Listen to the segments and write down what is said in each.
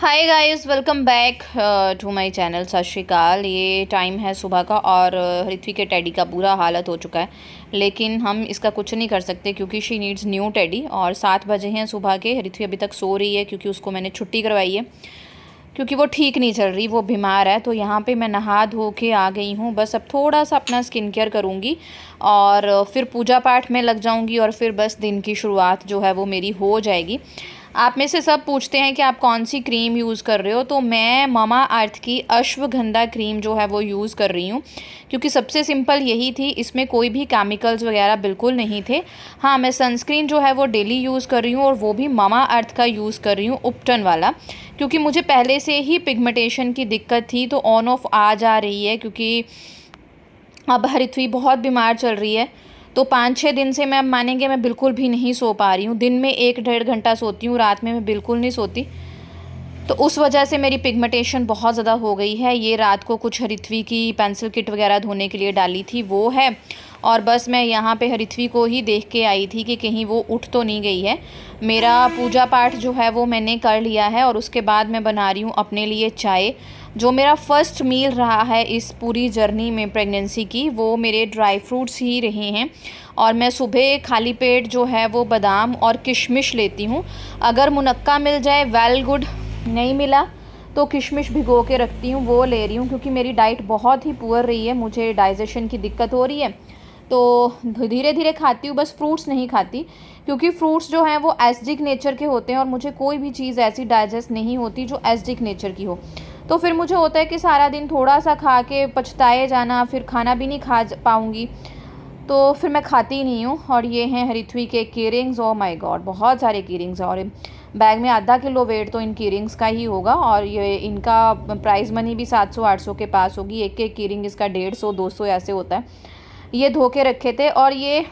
Hi guys, welcome back to my channel. Sat Shri अकाल। ये time है सुबह का और ऋत्वी के टेडी का बुरा हालत हो चुका है, लेकिन हम इसका कुछ नहीं कर सकते क्योंकि शी नीड्स न्यू टेडी। और 7 बजे हैं सुबह के। ऋत्वी अभी तक सो रही है क्योंकि उसको मैंने छुट्टी करवाई है क्योंकि वो ठीक नहीं चल रही, वो बीमार है। तो यहाँ पे मैं नहा धो के आ गई हूँ। बस अब थोड़ा सा अपना स्किन केयर करूँगी और फिर पूजा पाठ में लग जाऊँगी और फिर बस दिन की शुरुआत जो है वो मेरी हो जाएगी। आप में से सब पूछते हैं कि आप कौन सी क्रीम यूज़ कर रहे हो, तो मैं मामा अर्थ की अश्वगंधा क्रीम जो है वो यूज़ कर रही हूँ क्योंकि सबसे सिंपल यही थी, इसमें कोई भी केमिकल्स वगैरह बिल्कुल नहीं थे। हाँ, मैं सनस्क्रीन जो है वो डेली यूज़ कर रही हूँ और वो भी मामा अर्थ का यूज़ कर रही हूँ, उपटन वाला, क्योंकि मुझे पहले से ही पिगमेंटेशन की दिक्कत थी तो ऑन ऑफ आ जा रही है क्योंकि अब ऋत्वी बहुत बीमार चल रही है। तो 5-6 दिन से मैं मानेंगे मैं बिल्कुल भी नहीं सो पा रही हूँ। दिन में 1-1.5 घंटा सोती हूँ, रात में मैं बिल्कुल नहीं सोती। तो उस वजह से मेरी पिगमेंटेशन बहुत ज़्यादा हो गई है। ये रात को कुछ ऋत्वी की पेंसिल किट वगैरह धोने के लिए डाली थी, वो है। और बस मैं यहाँ पे ऋत्वी को ही देख के आई थी कि कहीं वो उठ तो नहीं गई है। मेरा पूजा पाठ जो है वो मैंने कर लिया है और उसके बाद मैं बना रही हूँ अपने लिए चाय। जो मेरा फ़र्स्ट मील रहा है इस पूरी जर्नी में प्रेगनेंसी की, वो मेरे ड्राई फ्रूट्स ही रहे हैं। और मैं सुबह खाली पेट जो है वो बादाम और किशमिश लेती हूँ। अगर मुनक्का मिल जाए वेल गुड, नहीं मिला तो किशमिश भिगो के रखती हूँ, वो ले रही हूँ क्योंकि मेरी डाइट बहुत ही पुअर रही है। मुझे डाइजेशन की दिक्कत हो रही है तो धीरे धीरे खाती हूँ, बस फ्रूट्स नहीं खाती क्योंकि फ्रूट्स जो हैं वो एसिडिक नेचर के होते हैं और मुझे कोई भी चीज़ ऐसी डाइजेस्ट नहीं होती जो एसिडिक नेचर की हो। तो फिर मुझे होता है कि सारा दिन थोड़ा सा खा के पछताए जाना, फिर खाना भी नहीं खा पाऊँगी, तो फिर मैं खाती ही नहीं हूँ। और ये हैं ऋत्वी के कीरिंग्स। ओ माय गॉड, बहुत सारे कीरिंग्स हैं और बैग में आधा किलो वेट तो इन कीरिंग्स का ही होगा। और ये इनका प्राइस मनी भी 700-800 के पास होगी। एक एक कीरिंग इसका 150-200 ऐसे होता है। ये धो के रखे थे और ये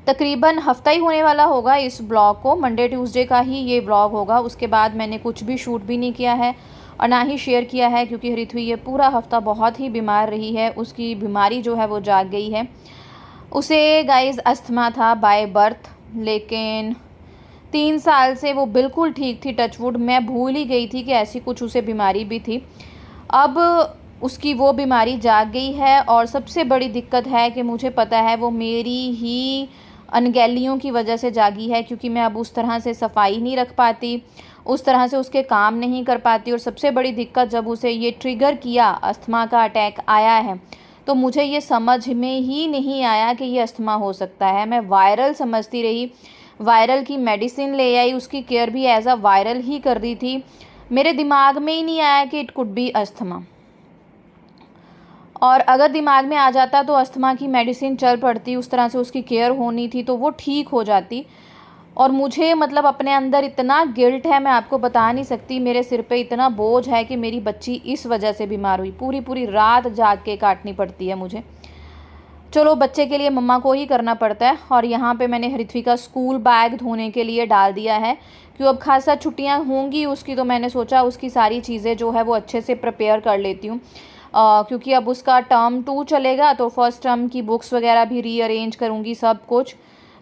तकरीबन हफ्ता ही होने वाला होगा इस ब्लॉग को। मंडे ट्यूसडे का ही ये ब्लॉग होगा। उसके बाद मैंने कुछ भी शूट भी नहीं किया है और ना ही शेयर किया है क्योंकि ऋत्वी ये पूरा हफ्ता बहुत ही बीमार रही है। उसकी बीमारी जो है वो जाग गई है। उसे गाइस अस्थमा था बाय बर्थ, लेकिन 3 साल से वो बिल्कुल ठीक थी, टचवुड। मैं भूल ही गई थी कि ऐसी कुछ उसे बीमारी भी थी। अब उसकी वो बीमारी जाग गई है और सबसे बड़ी दिक्कत है कि मुझे पता है वो मेरी ही अनगैलियों की वजह से जागी है क्योंकि मैं अब उस तरह से सफाई नहीं रख पाती, उस तरह से उसके काम नहीं कर पाती। और सबसे बड़ी दिक्कत, जब उसे ये ट्रिगर किया, अस्थमा का अटैक आया है, तो मुझे ये समझ में ही नहीं आया कि ये अस्थमा हो सकता है। मैं वायरल समझती रही, वायरल की मेडिसिन ले आई, उसकी केयर भी एज अ वायरल ही कर दी थी। मेरे दिमाग में ही नहीं आया कि इट कुड बी अस्थमा। और अगर दिमाग में आ जाता तो अस्थमा की मेडिसिन चल पड़ती, उस तरह से उसकी केयर होनी थी तो वो ठीक हो जाती। और मुझे मतलब अपने अंदर इतना गिल्ट है, मैं आपको बता नहीं सकती। मेरे सिर पे इतना बोझ है कि मेरी बच्ची इस वजह से बीमार हुई। पूरी पूरी रात जाग के काटनी पड़ती है मुझे। चलो, बच्चे के लिए मम्मा को ही करना पड़ता है। और यहाँ पे मैंने ऋत्वी का स्कूल बैग धोने के लिए डाल दिया है क्यों अब खासा छुट्टियाँ होंगी उसकी, तो मैंने सोचा उसकी सारी चीज़ें जो है वो अच्छे से प्रिपेयर कर लेती हूँ क्योंकि अब उसका टर्म 2 चलेगा तो फर्स्ट टर्म की बुक्स वगैरह भी रीअरेंज करूँगी सब कुछ।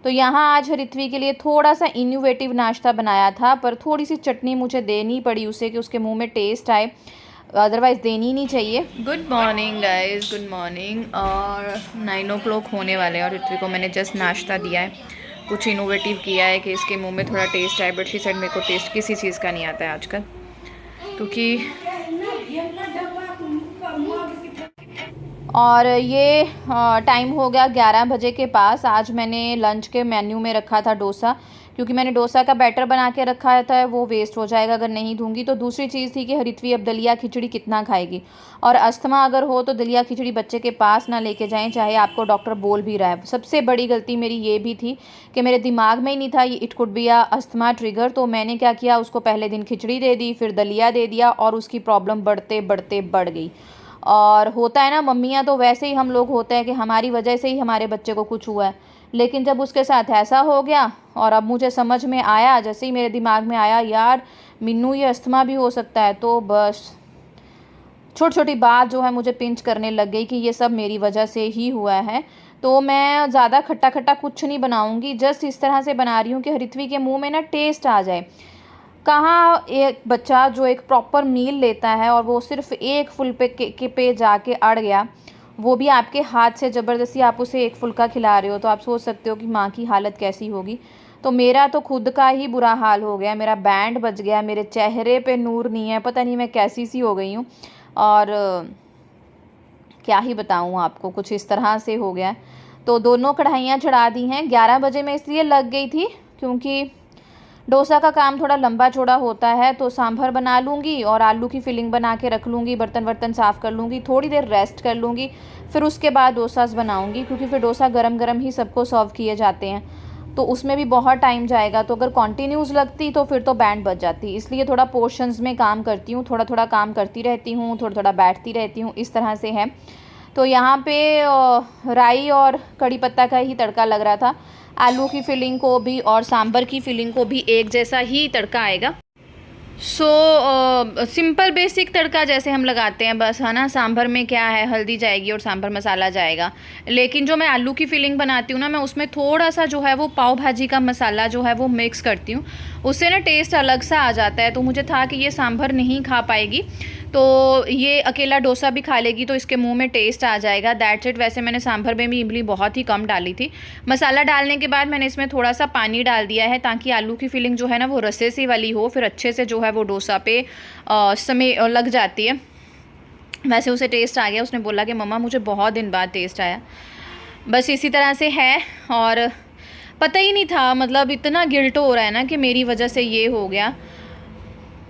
तो यहाँ आज ऋत्वी के लिए थोड़ा सा इनोवेटिव नाश्ता बनाया था, पर थोड़ी सी चटनी मुझे देनी पड़ी उसे कि उसके मुंह में टेस्ट आए, अदरवाइज़ देनी नहीं चाहिए। Good morning guys, good morning. और 9 o'clock होने वाले हैं और ऋत्वी को मैंने जस्ट नाश्ता दिया है। कुछ इनोवेटिव किया है कि इसके मुंह में थोड़ा टेस्ट आए, बट शी सेड मेरे को टेस्ट किसी चीज़ का नहीं आता है आजकल, क्योंकि और ये टाइम हो गया 11 बजे के पास। आज मैंने लंच के मेन्यू में रखा था डोसा, क्योंकि मैंने डोसा का बैटर बना के रखा था, वो वेस्ट हो जाएगा अगर नहीं दूंगी। तो दूसरी चीज़ थी कि ऋत्वी अब दलिया खिचड़ी कितना खाएगी, और अस्थमा अगर हो तो दलिया खिचड़ी बच्चे के पास ना लेके जाएं, चाहे आपको डॉक्टर बोल भी रहा है। सबसे बड़ी गलती मेरी ये भी थी कि मेरे दिमाग में ही नहीं था ये it could be asthma trigger. तो मैंने क्या किया, उसको पहले दिन खिचड़ी दे दी, फिर दलिया दे दिया और उसकी प्रॉब्लम बढ़ते बढ़ते बढ़ गई। और होता है ना, मम्मियाँ तो वैसे ही हम लोग होते हैं कि हमारी वजह से ही हमारे बच्चे को कुछ हुआ है, लेकिन जब उसके साथ ऐसा हो गया और अब मुझे समझ में आया, जैसे ही मेरे दिमाग में आया यार मिन्नू ये अस्थमा भी हो सकता है, तो बस छोटी छोटी बात जो है मुझे पिंच करने लग गई कि ये सब मेरी वजह से ही हुआ है। तो मैं ज़्यादा खट्टा खट्टा कुछ नहीं बनाऊंगी, जस्ट इस तरह से बना रही हूँ कि ऋत्वी के मुंह में ना टेस्ट आ जाए। कहाँ एक बच्चा जो एक प्रॉपर मील लेता है और वो सिर्फ एक फुल पे जाके अड़ गया, वो भी आपके हाथ से ज़बरदस्ती आप उसे एक फुल्का खिला रहे हो, तो आप सोच सकते हो कि माँ की हालत कैसी होगी। तो मेरा तो खुद का ही बुरा हाल हो गया, मेरा बैंड बज गया, मेरे चेहरे पे नूर नहीं है, पता नहीं मैं कैसी सी हो गई हूँ। और क्या ही बताऊँ आपको, कुछ इस तरह से हो गया। तो दोनों कढ़ाइयाँ चढ़ा दी हैं। 11 बजे मैं इसलिए लग गई थी क्योंकि डोसा का काम थोड़ा लंबा चौड़ा होता है, तो सांभर बना लूँगी और आलू की फिलिंग बना के रख लूँगी, बर्तन वर्तन साफ़ कर लूँगी, थोड़ी देर रेस्ट कर लूँगी, फिर उसके बाद डोसास बनाऊँगी, क्योंकि फिर डोसा गरम गरम ही सबको सर्व किए जाते हैं, तो उसमें भी बहुत टाइम जाएगा। तो अगर कॉन्टीन्यूस लगती तो फिर तो बैंड बज जाती, इसलिए थोड़ा पोर्शंस में काम करती हूँ, थोड़ा थोड़ा काम करती रहती हूँ, थोड़ा थोड़ा बैठती रहती हूँ, इस तरह से है। तो यहाँ पे राई और कड़ी पत्ता का ही तड़का लग रहा था। आलू की फिलिंग को भी और सांभर की फिलिंग को भी एक जैसा ही तड़का आएगा। सिंपल बेसिक तड़का जैसे हम लगाते हैं बस, है ना। सांभर में क्या है, हल्दी जाएगी और सांभर मसाला जाएगा, लेकिन जो मैं आलू की फिलिंग बनाती हूँ ना, मैं उसमें थोड़ा सा जो है वो पाव भाजी का मसाला जो है वो मिक्स करती हूँ, उससे ना टेस्ट अलग सा आ जाता है। तो मुझे था कि ये सांभर नहीं खा पाएगी, तो ये अकेला डोसा भी खा लेगी तो इसके मुंह में टेस्ट आ जाएगा, दैट्स इट। वैसे मैंने सांभर में भी इमली बहुत ही कम डाली थी। मसाला डालने के बाद मैंने इसमें थोड़ा सा पानी डाल दिया है, ताकि आलू की फिलिंग जो है ना वो रसे सी वाली हो, फिर अच्छे से जो है वो डोसा पे समय लग जाती है। वैसे उसे टेस्ट आ गया, उसने बोला कि मम्मा मुझे बहुत दिन बाद टेस्ट आया। बस इसी तरह से है, और पता ही नहीं था, मतलब इतना गिल्ट हो रहा है ना कि मेरी वजह से ये हो गया,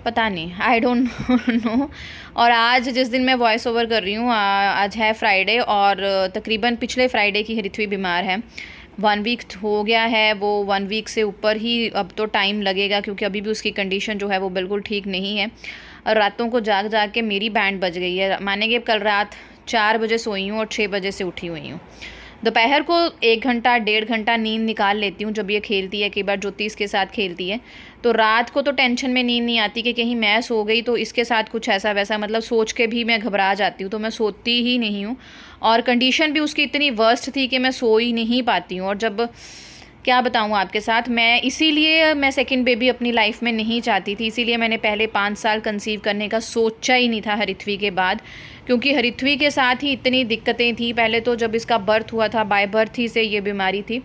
पता नहीं, आई डोंट नो। और आज जिस दिन मैं वॉइस ओवर कर रही हूँ, आज है फ्राइडे, और तकरीबन पिछले फ्राइडे की ऋत्वी बीमार है। 1 वीक हो गया है, वो 1 वीक से ऊपर ही अब तो टाइम लगेगा, क्योंकि अभी भी उसकी कंडीशन जो है वो बिल्कुल ठीक नहीं है। और रातों को जाग जाग के मेरी बैंड बज गई है। मानेंगे कल रात 4 बजे सोई हूँ और 6 बजे से उठी हुई हूँ। दोपहर को 1 घंटा 1.5 घंटा नींद निकाल लेती हूँ जब ये खेलती है, कई बार ज्योति इसके साथ खेलती है, तो रात को तो टेंशन में नींद नहीं आती कि कहीं मैं सो गई तो इसके साथ कुछ ऐसा वैसा, मतलब सोच के भी मैं घबरा जाती हूँ, तो मैं सोती ही नहीं हूँ। और कंडीशन भी उसकी इतनी वर्स्ट थी कि मैं सो ही नहीं पाती हूँ। और जब, क्या बताऊँ आपके साथ, इसीलिए मैं सेकंड बेबी अपनी लाइफ में नहीं चाहती थी, इसीलिए मैंने पहले 5 साल कंसीव करने का सोचा ही नहीं था हरिथवी के बाद, क्योंकि हरिथवी के साथ ही इतनी दिक्कतें थी। पहले तो जब इसका बर्थ हुआ था, बाय बर्थ ही से ये बीमारी थी।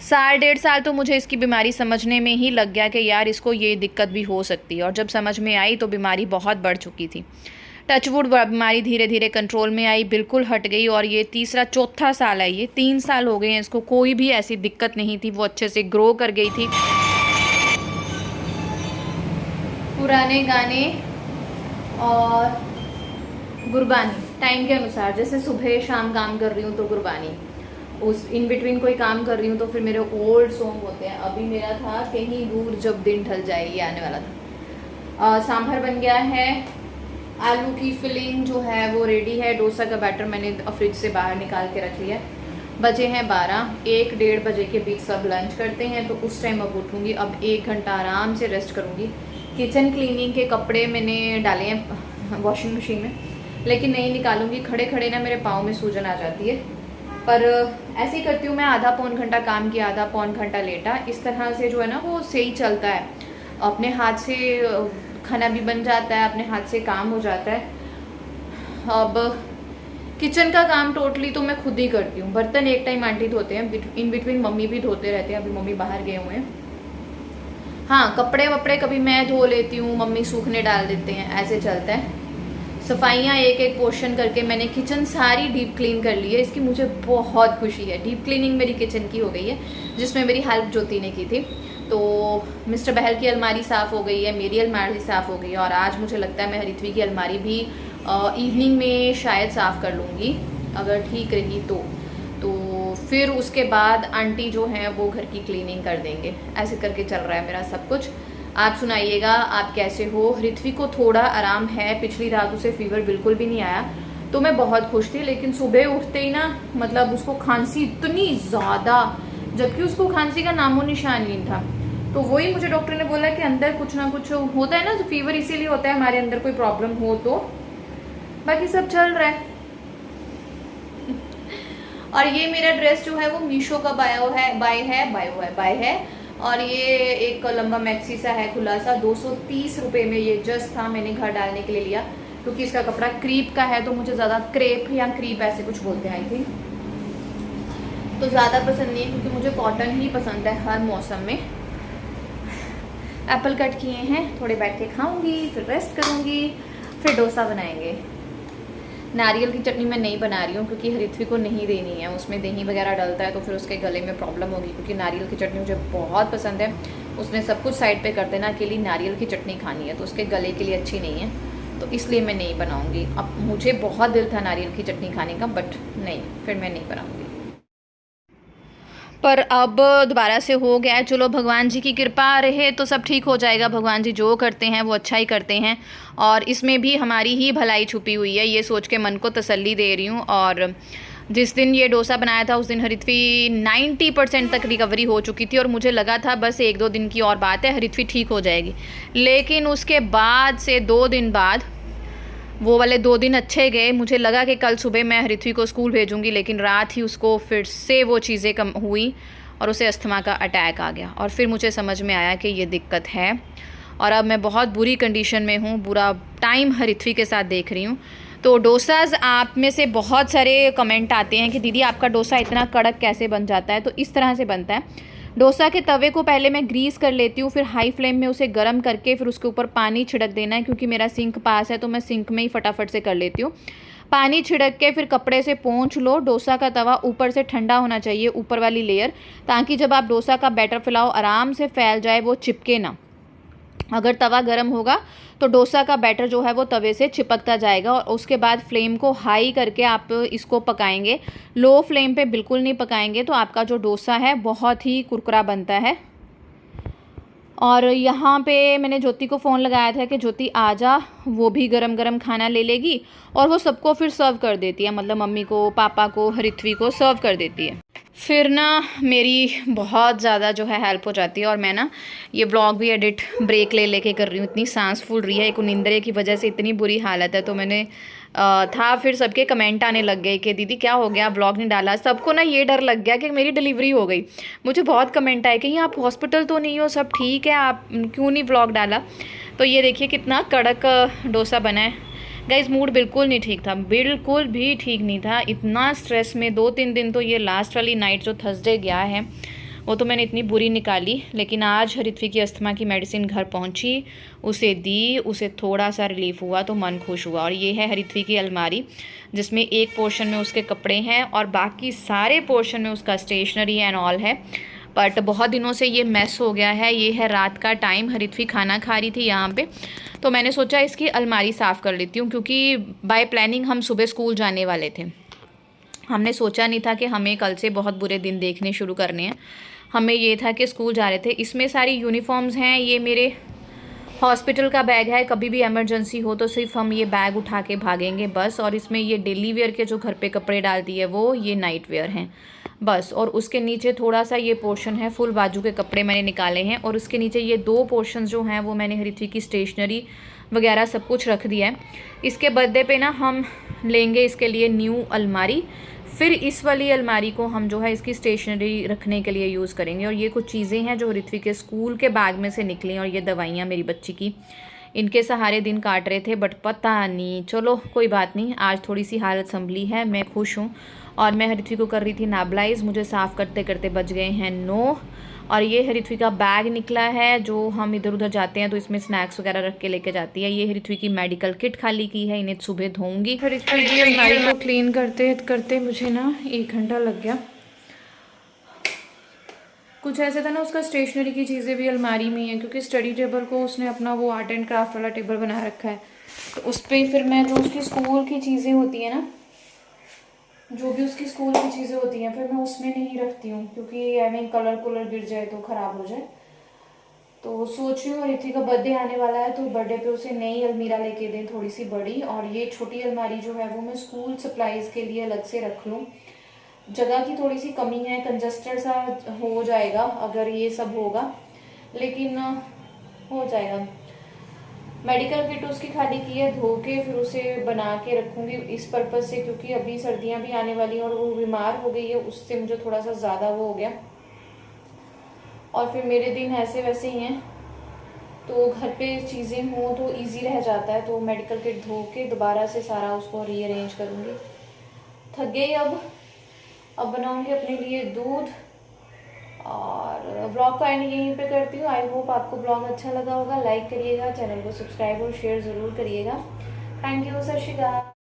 1.5 साल तो मुझे इसकी बीमारी समझने में ही लग गया कि यार इसको ये दिक्कत भी हो सकती है, और जब समझ में आई तो बीमारी बहुत बढ़ चुकी थी। टचवुड बीमारी धीरे धीरे कंट्रोल में आई, बिल्कुल हट गई, और ये तीसरा चौथा साल है, ये 3 साल हो गए हैं इसको, कोई भी ऐसी दिक्कत नहीं थी, वो अच्छे से ग्रो कर गई थी। पुराने गाने और गुरबानी टाइम के अनुसार, जैसे सुबह शाम काम कर रही हूँ तो गुरबानी, उस इन बिटवीन कोई काम कर रही हूँ तो फिर मेरे ओल्ड सॉन्ग होते हैं। अभी मेरा था कहीं दूर जब दिन ढल जाए, ये आने वाला था। सांभर बन गया है, आलू की फिलिंग जो है वो रेडी है, डोसा का बैटर मैंने फ्रिज से बाहर निकाल के रख लिया। बजे हैं 12, 1-1:30 बजे के बीच सब लंच करते हैं, तो उस टाइम अब उठूँगी। अब 1 घंटा आराम से रेस्ट करूँगी। किचन क्लीनिंग के कपड़े मैंने डाले हैं वॉशिंग मशीन में, लेकिन नहीं निकालूंगी, खड़े खड़े ना मेरे पाँव में सूजन आ जाती है। पर ऐसे ही करती हूँ मैं, आधा पौन घंटा काम किया, आधा पौन घंटा लेटा, इस तरह से जो है ना वो सही चलता है। अपने हाथ से खाना भी बन जाता है, अपने हाथ से काम हो जाता है। अब किचन का काम टोटली तो मैं खुद ही करती हूँ। बर्तन एक टाइम आंटी धोते हैं, इन बिटवीन मम्मी भी धोते रहते हैं, अभी मम्मी बाहर गए हुए हैं। हाँ, कपड़े वपड़े कभी मैं धो लेती हूँ, मम्मी सूखने डाल देते हैं, ऐसे चलता है। सफाइयाँ एक एक पोर्शन करके मैंने किचन सारी डीप क्लीन कर ली है, इसकी मुझे बहुत खुशी है। डीप क्लीनिंग मेरी किचन की हो गई है, जिसमें मेरी हेल्प ज्योति ने की थी। तो मिस्टर बहल की अलमारी साफ़ हो गई है, मेरी अलमारी साफ़ हो गई है, और आज मुझे लगता है मैं हरिथवी की अलमारी भी इवनिंग में शायद साफ़ कर लूँगी, अगर ठीक रही तो फिर उसके बाद आंटी जो हैं वो घर की क्लीनिंग कर देंगे। ऐसे करके चल रहा है मेरा सब कुछ। आप सुनाइएगा, आप कैसे हो? ऋत्वी को थोड़ा आराम है, पिछली रात उसे फीवर बिल्कुल भी नहीं आया, तो मैं बहुत खुश थी। लेकिन सुबह उठते ही ना, मतलब उसको खांसी इतनी ज़्यादा, जबकि उसको खांसी का नामो निशान नहीं था। तो वही मुझे डॉक्टर ने बोला कि अंदर कुछ ना कुछ होता है ना, तो फीवर इसीलिए होता है, हमारे अंदर कोई प्रॉब्लम हो तो। बाकी सब चल रहा है। और ये मेरा ड्रेस जो है वो मीशो का बाय है और ये एक लंबा मैक्सी सा है खुला सा, 230 रुपये में ये जस्ट था। मैंने घर डालने के लिए लिया क्योंकि इसका कपड़ा क्रीप का है, तो मुझे ज़्यादा क्रेप या क्रीप ऐसे कुछ बोलते हैं आई थिंक, तो ज़्यादा पसंद नहीं है क्योंकि मुझे कॉटन ही पसंद है हर मौसम में। एप्पल कट किए हैं, थोड़े बैठ के खाऊंगी, फिर रेस्ट करूंगी, फिर डोसा बनाएंगे। नारियल की चटनी मैं नहीं बना रही हूँ क्योंकि हरिथ्वी को नहीं देनी है, उसमें दही वगैरह डलता है तो फिर उसके गले में प्रॉब्लम होगी, क्योंकि नारियल की चटनी मुझे बहुत पसंद है। उसने सब कुछ साइड पे कर देना, अकेली नारियल की चटनी खानी है तो उसके गले के लिए अच्छी नहीं है, तो इसलिए मैं नहीं बनाऊँगी। अब मुझे बहुत दिल था नारियल की चटनी खाने का, बट नहीं, फिर मैं नहीं बनाऊँगी। पर अब दोबारा से हो गया है। चलो भगवान जी की कृपा रहे तो सब ठीक हो जाएगा। भगवान जी जो करते हैं वो अच्छा ही करते हैं, और इसमें भी हमारी ही भलाई छुपी हुई है, ये सोच के मन को तसल्ली दे रही हूँ। और जिस दिन ये डोसा बनाया था उस दिन हरिथ्वी 90% तक रिकवरी हो चुकी थी, और मुझे लगा था बस 1-2 दिन की और बात है, हरिथ्वी ठीक हो जाएगी। लेकिन उसके बाद से 2 दिन बाद वो वाले 2 दिन अच्छे गए। मुझे लगा कि कल सुबह मैं हरिथ्वी को स्कूल भेजूंगी, लेकिन रात ही उसको फिर से वो चीज़ें कम हुई और उसे अस्थमा का अटैक आ गया, और फिर मुझे समझ में आया कि ये दिक्कत है, और अब मैं बहुत बुरी कंडीशन में हूँ, बुरा टाइम हरिथ्वी के साथ देख रही हूँ। तो डोसाज आप में से बहुत सारे कमेंट आते हैं कि दीदी आपका डोसा इतना कड़क कैसे बन जाता है, तो इस तरह से बनता है। डोसा के तवे को पहले मैं ग्रीस कर लेती हूँ, फिर हाई फ्लेम में उसे गर्म करके फिर उसके ऊपर पानी छिड़क देना है, क्योंकि मेरा सिंक पास है तो मैं सिंक में ही फटाफट से कर लेती हूँ। पानी छिड़क के फिर कपड़े से पोंछ लो। डोसा का तवा ऊपर से ठंडा होना चाहिए, ऊपर वाली लेयर, ताकि जब आप डोसा का बैटर फैलाओ आराम से फैल जाए, वो चिपके ना। अगर तवा गर्म होगा तो डोसा का बैटर जो है वो तवे से चिपकता जाएगा, और उसके बाद फ्लेम को हाई करके आप इसको पकाएंगे। लो फ्लेम पे बिल्कुल नहीं पकाएंगे तो आपका जो डोसा है बहुत ही कुरकुरा बनता है। और यहाँ पे मैंने ज्योति को फ़ोन लगाया था कि ज्योति आ जा, वो भी गरम गरम खाना ले लेगी, और वो सबको फिर सर्व कर देती है, मतलब मम्मी को, पापा को, हरिथ्वी को सर्व कर देती है। फिर ना मेरी बहुत ज़्यादा जो है हेल्प हो जाती है, और मैं ना ये व्लॉग भी एडिट ब्रेक ले लेके कर रही हूँ। इतनी सांस फूल रही है, एक निंद्रे की वजह से इतनी बुरी हालत है। तो मैंने था, फिर सबके कमेंट आने लग गए कि दीदी क्या हो गया, व्लॉग नहीं डाला। सबको ना ये डर लग गया कि मेरी डिलीवरी हो गई। मुझे बहुत कमेंट आए कि ये आप हॉस्पिटल तो नहीं हो, सब ठीक है, आप क्यों नहीं व्लॉग डाला। तो ये देखिए कितना कड़क डोसा बना है। गाइस मूड बिल्कुल नहीं ठीक था, बिल्कुल भी ठीक नहीं था। इतना स्ट्रेस में 2-3 दिन, तो ये लास्ट वाली नाइट जो थर्सडे गया है वो तो मैंने इतनी बुरी निकाली। लेकिन आज हरिथ्वी की अस्थमा की मेडिसिन घर पहुंची, उसे दी, उसे थोड़ा सा रिलीफ हुआ तो मन खुश हुआ। और ये है हरिथ्वी की अलमारी, जिसमें एक पोर्शन में उसके कपड़े हैं और बाकी सारे पोर्शन में उसका स्टेशनरी एंड ऑल है। बट बहुत दिनों से ये मैस हो गया है। ये है रात का टाइम, हरिथ्वी खाना खा रही थी यहाँ पे, तो मैंने सोचा इसकी अलमारी साफ़ कर लेती हूँ, क्योंकि बाय प्लानिंग हम सुबह स्कूल जाने वाले थे। हमने सोचा नहीं था कि हमें कल से बहुत बुरे दिन देखने शुरू करने हैं। हमें ये था कि स्कूल जा रहे थे। इसमें सारी यूनिफॉर्म्स हैं, ये मेरे हॉस्पिटल का बैग है, कभी भी इमरजेंसी हो तो सिर्फ हम ये बैग उठा के भागेंगे बस। और इसमें ये डेली वेयर के जो घर पे कपड़े डालती है वो, ये नाइट वेयर हैं बस। और उसके नीचे थोड़ा सा ये पोर्शन है, फुल बाजू के कपड़े मैंने निकाले हैं, और उसके नीचे ये 2 पोर्शन जो हैं वो मैंने हरिथ्वी की स्टेशनरी वगैरह सब कुछ रख दिया है। इसके बर्थडे पे ना हम लेंगे इसके लिए न्यू अलमारी, फिर इस वाली अलमारी को हम जो है इसकी स्टेशनरी रखने के लिए यूज़ करेंगे। और ये कुछ चीज़ें हैं जो हरिथ्वी के स्कूल के बैग में से निकली, और ये दवाइयाँ मेरी बच्ची की, इनके सहारे दिन काट रहे थे, बट पता नहीं, चलो कोई बात नहीं, आज थोड़ी सी हालत संभली है, मैं खुश हूँ। और मैं हरिथ्वी को कर रही थी नेबुलाइज, मुझे साफ़ करते करते बज गए हैं 9। और ये हरिथ्वी का बैग निकला है, जो हम इधर उधर जाते हैं तो इसमें स्नैक्स वगैरह रख के लेके जाती है। ये हरिथ्वी की मेडिकल किट खाली की है, इन्हें सुबह धोऊंगी। हरिथ्वी की अलमारी को क्लीन करते करते मुझे ना 1 घंटा लग गया। कुछ ऐसा था ना, उसका स्टेशनरी की चीज़ें भी अलमारी में है, क्योंकि स्टडी टेबल को उसने अपना वो आर्ट एंड क्राफ्ट वाला टेबल बना रखा है, तो उस पर फिर मैं जो उसकी स्कूल की चीज़ें होती हैं ना, जो भी उसकी स्कूल की चीज़ें होती हैं, फिर मैं उसमें नहीं रखती हूँ, क्योंकि आई मीन कलर गिर जाए तो ख़राब हो जाए। तो सोच रही हूँ हरिथ्वी का बर्थडे आने वाला है, तो बर्थडे पे उसे नई अलमीरा लेके दें, थोड़ी सी बड़ी। और ये छोटी अलमारी जो है वो मैं स्कूल सप्लाईज़ के लिए अलग से रख लूँ। जगह की थोड़ी सी कमी है, कंजस्टेड सा हो जाएगा अगर ये सब होगा, लेकिन हो जाएगा। मेडिकल किट उसकी खाली की है, धो के फिर उसे बना के रखूँगी इस पर्पज़ से, क्योंकि अभी सर्दियाँ भी आने वाली हैं और वो बीमार हो गई है, उससे मुझे थोड़ा सा ज़्यादा वो हो गया। और फिर मेरे दिन ऐसे वैसे ही हैं, तो घर पे चीज़ें हों तो इजी रह जाता है। तो मेडिकल किट धो के दोबारा से सारा उसको रीअरेंज करूँगी। थक गई अब बनाऊँगी अपने लिए दूध, और ब्लॉग का एंड यहीं पे करती हूँ। आई होप आपको ब्लॉग अच्छा लगा होगा। लाइक करिएगा, चैनल को सब्सक्राइब और शेयर ज़रूर करिएगा। थैंक यू, सत श्री अकाल।